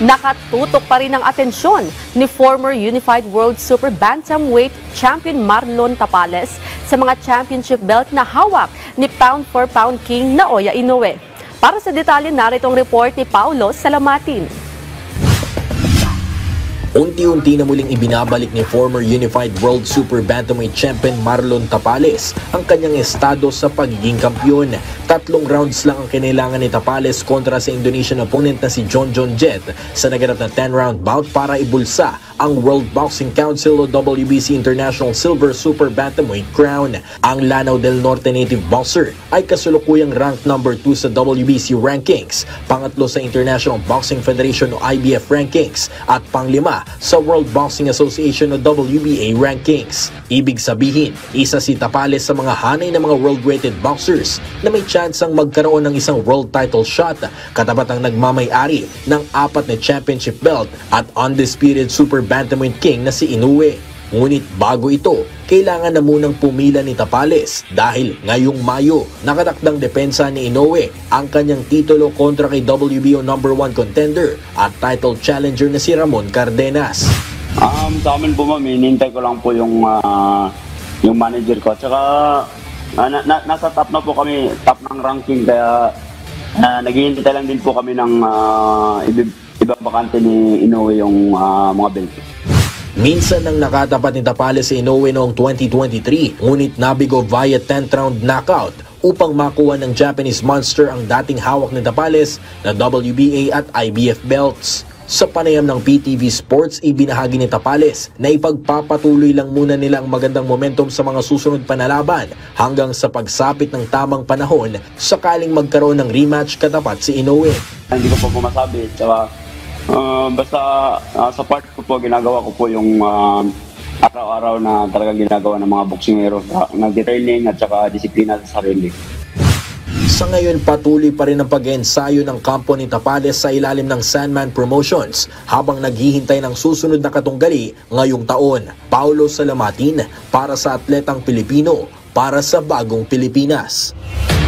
Nakatutok pa rin ang atensyon ni former Unified World Super Bantamweight Champion Marlon Tapales sa mga championship belt na hawak ni Pound for Pound King Naoya Inoue. Para sa detalye, narito ang report ni Paulo Salamatin. Unti-unti na muling ibinabalik ni former Unified World Super Bantamweight Champion Marlon Tapales ang kanyang estado sa pagiging kampiyon. 3 rounds lang ang kinailangan ni Tapales kontra sa Indonesian opponent na si John Jet sa naganap na 10-round bout para ibulsa ang World Boxing Council o WBC International Silver Super Bantamweight crown. Ang Lanao del Norte native boxer ay kasulukuyang ranked number 2 sa WBC rankings, pangatlo sa International Boxing Federation o IBF rankings, at panglima sa World Boxing Association o WBA rankings. Ibig sabihin, isa si Tapales sa mga hanay ng mga world-rated boxers na may chance ang magkaroon ng isang world title shot, katapat ang nagmamay-ari ng 4 na championship belt at undisputed Super Bantamweight King na si Inoue. Ngunit bago ito, kailangan na munang pumila ni Tapales dahil ngayong Mayo, nakatakdang depensa ni Inoue ang kanyang titulo kontra kay WBO number 1 contender at title challenger na si Ramon Cardenas. Sa amin po ma'am, hinintay ko lang po yung manager ko. Tsaka nasa top na po kami, top ng ranking, kaya naghihintay lang din po kami ng ibang bakante ni Inoue yung mga belt. Minsan nang nakatapat ni Tapales si Inoue noong 2023, ngunit nabigo via 10th round knockout upang makuha ng Japanese Monster ang dating hawak ni Tapales na WBA at IBF belts. Sa panayam ng PTV Sports, ibinahagi ni Tapales na ipagpapatuloy lang muna nila ang magandang momentum sa mga susunod pa na laban hanggang sa pagsapit ng tamang panahon sakaling magkaroon ng rematch katapat si Inoue. Hindi ko po masabi, tsaka basta sa part ko po, ginagawa ko po yung araw-araw na talagang ginagawa ng mga boksingero, nag-training at saka disiplina sa sarili. Sa ngayon, patuloy pa rin ang pag-ensayo ng kampo ni Tapales sa ilalim ng Sandman Promotions habang naghihintay ng susunod na katunggali ngayong taon. Paulo Salamatin para sa Atletang Pilipino, para sa Bagong Pilipinas.